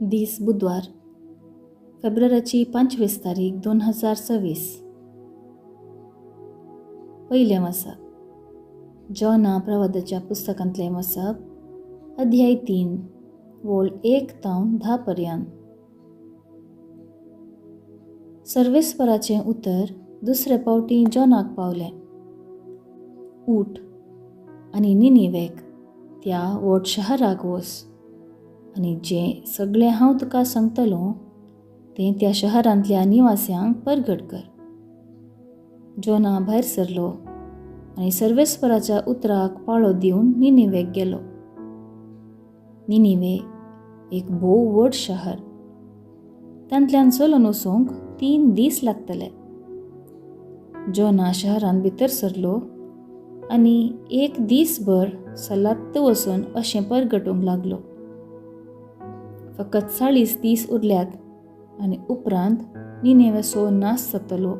दीस बुधवार, फेब्रुवारीची 25 तारीख 2026. पहिले मसाप, जॉना प्रवादाच्या पुस्तकांतले मसाप, अध्याय 3, वोळ 1 ते 10 पर्यंत. सर्वेस्पराचें उतर दुसरे पावटी जॉनाक पावलें. उठ आनी निनिवेक, त्या व्हड शहराक वच, आनी जें सगळें हांव तुका सांगतलों तें त्या शहरांतल्या निवास्यांक परगट कर. जॉना भायर सरलो आनी सर्वेस्पराच्या उतराक पाळो दिवन निनिवेक गेलो. निनिवे एक भोव व्हड शहर. तांतल्यान चलून वचूंक 3 दीस लागतले. जॉना शहरांत भितर सरलो आनी 1 दीसभर सलात्त वचून अशें परगटूंक लागलो. फकत 40 दीस उरल्यात आनी उपरांत निनेवेचो नास जातलो.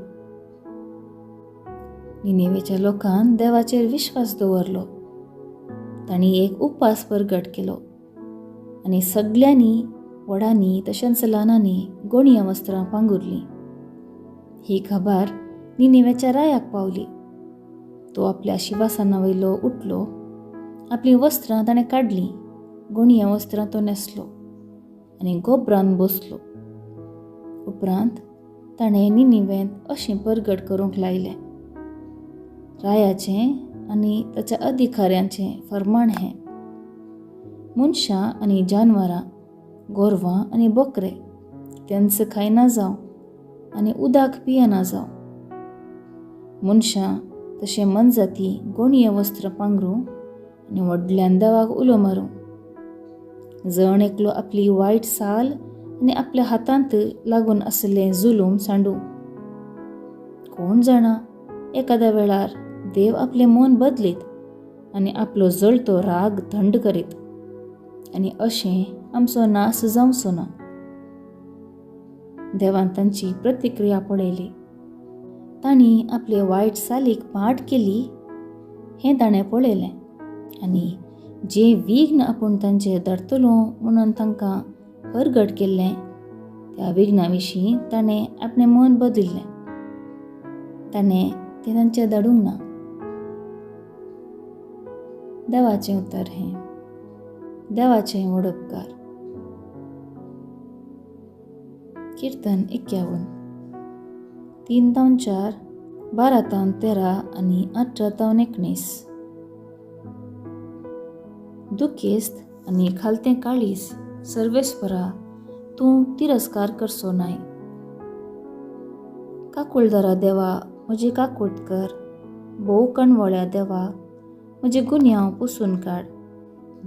निनेवेच्या लोकान देवाचेर विश्वास दवरलो. तांणी एक उपास परगट केलो आनी सगळ्यांनी व्हडांनी तशेंच ल्हानांनी गोणिया वस्त्रां पांगुरलीं. ही खबर निनेवेच्या रायाक पावली. तो आपल्या शिवासनावयलो उठलो, आपलीं वस्त्रां ताणें काडलीं, गोणिया वस्त्रां तो न्हेसलो आनी गोबरान बसलो. उपरांत ताणें निनिवेंत अशें परगट करूंक लायलें. रायाचें आनी ताच्या अधिकाऱ्यांचें फर्माण हें: मनशां आनी जानवरां, गोरवां आनी बोकरे तेंच खायना जावं आनी उदक पियेना जावं. मनशां तशें मनजाती गोणिये वस्त्र पांघरूं आनी व्हडल्यान देवाक उलो मारूं. जण एकलो आपली वायट साल आनी आपल्या हातांत लागून आसलें जुलूम सांडूं. कोण जाणा, एकाद्या वेळार देव आपलें मन बदलीत आनी आपलो जळतो राग थंड करीत, आनी अशें आमचो नास जावचो ना. देवान तांची प्रतिक्रिया पळयली. तांणी आपले वायट सालीक पाट केली हें ताणें पळयलें, आनी जें विघ्न आपूण तांचेर धाडटलो म्हणून तांकां परगट केल्लें त्या विघ्ना विशीं ताणें आपणें मन बदल्लें. ताणें तें तांचेर धाडूंक ना. देवाचें उतर हें. देवाचें व्हड उपकार. कीर्तन 51, 3 ते 4, 12 ते 13 आनी 18 ते 19. दुखेस्त आनी खालतें काळीज सर्वेस्परा, तूं तिरस्कार करचो नाय. काकुळदारा देवा, म्हजी काकुळट कर. भोव कणवळ्या देवा, म्हजे गुन्यांव पुसून काड.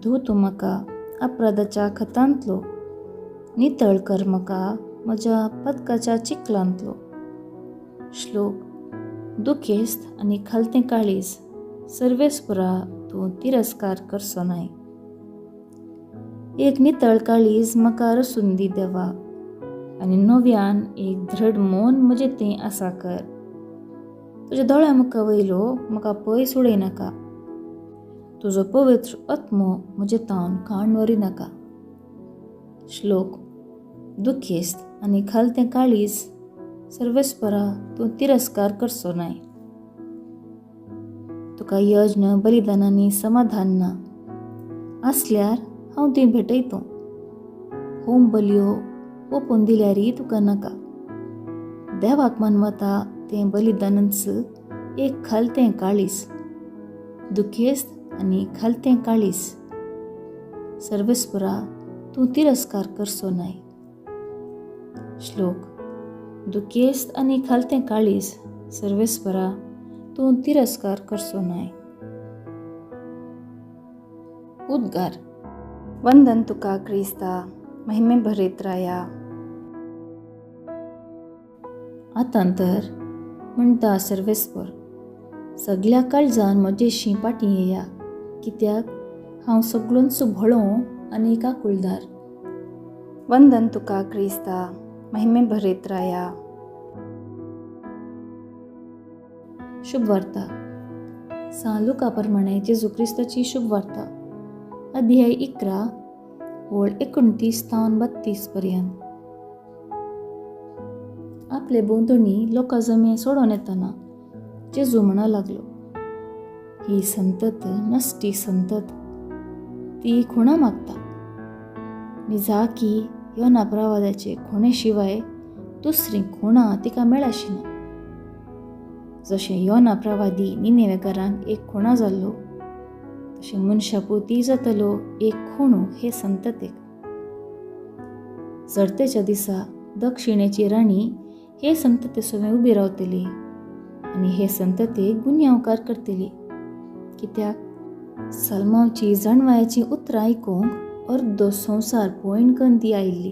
धू तूं म्हाका अपराधाच्या खतांतलो, नितळ कर म्हाका म्हज्या पदकाच्या चिखलांतलो. श्लोक. दुखेस्त आनी खालतें काळीज सर्वेस्परा, तूं तिरस्कार करचो नाय. एक नितळ काळीज म्हाका रसून दी देवा, आनी नव्यान एक दृढ मन म्हजे तें आसा कर. तुज्या दोळ्या मुखा वयलो म्हाका पयस उडय नाका. तुजो पवित्र आत्मो म्हजे तावन काण व्हरी नाका. श्लोक. दुखेस्त आनी खालतें काळीज सर्वेस्परा, तूं तिरस्कार करचो नाय. तुका यज्ञ बलिदानांनी समाधान ना. आसल्यार हांव ती भेटयतों. होम बलयो ओपून दिल्यारय तुका नाका. देवाक मानवता तें बलिदानच एक खालतें काळीज. दुखेस्त आनी खालतें काळीज सर्वेस्परा, तूं तिरस्कार करचो नाय. श्लोक. दुखेस्त आनी खालतें काळीज सर्वेस्परा, तूं तिरस्कार करचो नाय. उद्गार. वंदन तुका क्रिस्ता, महिमे भरीत राया. आतां तर म्हणटा सर्वेस्पर, सगळ्या काळजान म्हजेशी पाटी येया, कित्याक हांव सगळोंच भळो आनी काकुळदार. वंदन तुका क्रिस्ता, महिमे भरीत राया. शुभ वार्ता. सा लुका प्रमाणे जेजू क्रिस्ताची शुभ वार्ता. अध्याय 11, ओळ 29-32 पर्यंत. आपले भोंवतणी लोकां जमे सोडून येतना जेजू म्हणा लागलो, ही संतत नसटी संतत ती खुणां मागता. आनी जा की योना प्रवादाचे खुणे शिवाय दुसरी खुणां तिका मेळाशी ना. जशें योना प्रवादी निनेवेकारांक एक खुणा जाल्लो, तशें मनशा पोती जातलो एक खुणो हे संततेक. सर्तेच्या दिसा दक्षिणेची राणी हे संतते सोबे उबी रावतली आनी हे संततेक गुन्यांवकार करतली. कित्याक सलमांवची जाणवायाची उतरां आयकूंक अर्दो संवसार पळोवन कन्न ती आयिल्ली.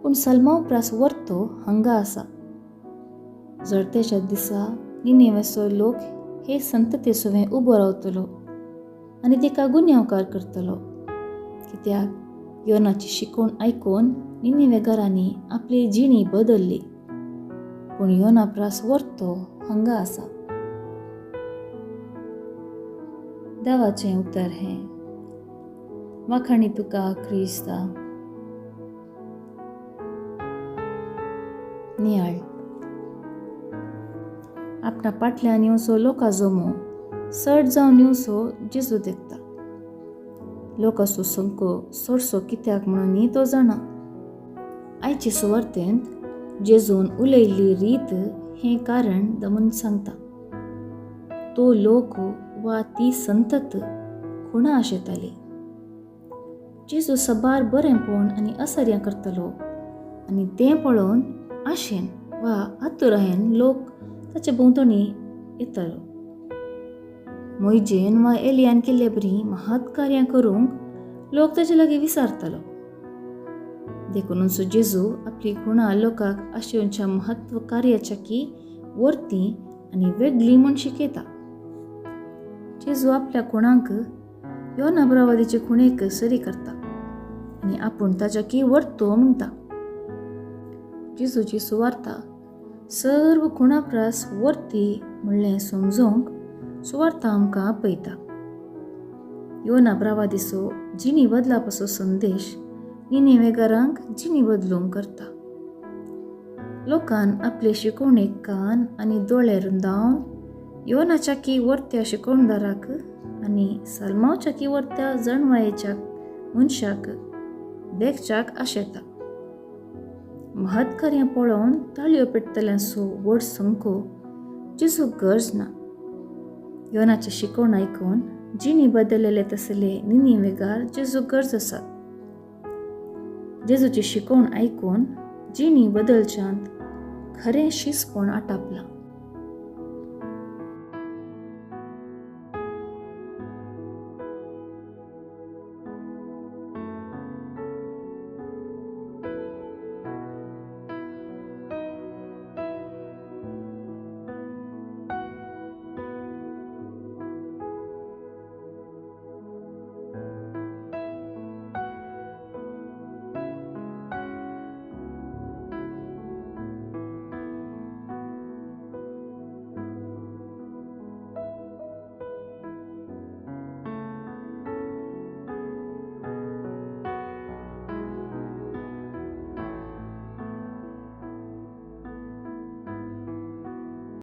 पूण सलमांव प्रास वर्तो हांगा आसा. जळतेच्या दिसा निनेवेचो लोक हे संतते सोबे उबो रावतलो आनी तिका गुन्यांवकार करतलो. कित्याक योनाची शिकोवण आयकून निनेवेकारांनी आपली जिणी बदल्ली. पूण योना प्रास वर्तो हांगा आसा. देवाचें उतर हें. वाखाणी तुका क्रिस्ता. नियाळ. आपणा फाटल्यान येवचो लोकां जमो चड जावन येवचो जेजू देखता. लोकांचो संको चडसो कित्याक म्हणून तो जाणा. आयचे सुवार्तेंत जेजून उलयल्ली रीत हें कारण दमन सांगता. तो लोक वा ती संतत खुणां आशेताली. जेजू सबार बरें पळोवन आनी असर्यां करतलो आनी तें पळोवन आशेन वा आतुरायेन लोक ताचे भोंवतणी येतलो. मोइजेन वा एलियान केल्ले बरी महत् कार्यां करूंक लोक ताचे लागीं विचारतलो. देखूनच जेजू आपली खुणां लोकांक आशेवच्या महत्व कार्याच्या की वर्ती आनी वेगळी म्हूण शिकयता. जेजू आपल्या खुणांक योना प्रवादीचे खुणेक सरी करता आनी आपूण ताच्या की वर्तो म्हणटा. जेजूची सुवार्ता सर्व खुणां प्रास वर्ती म्हणलें समजोवंक सुवार्ता आमकां आपयता. योना प्रवादीचो जिणी बदलापाचो संदेश निनेवेकारांक जिणी बदलूंक करता. लोकान आपले शिकवणेक कान आनी दोळे रुंदावन योनाच्या की वर्त्या शिकवणदाराक आनी सलमांवच्या की वर्त्या जणवायेच्या मनशाक देखच्याक आशेता. महत् कार्यां पळोवन ताळयो पेटतल्यांचो व्हड संको जेजूक गरज ना. योनाचे शिकवण आयकून जिणी बदललेले तसले निनेवेकार जेजूक गरज आसा. जेजूची शिकवण आयकून जिणी बदलच्यांत खरें शिसपण आटापलां.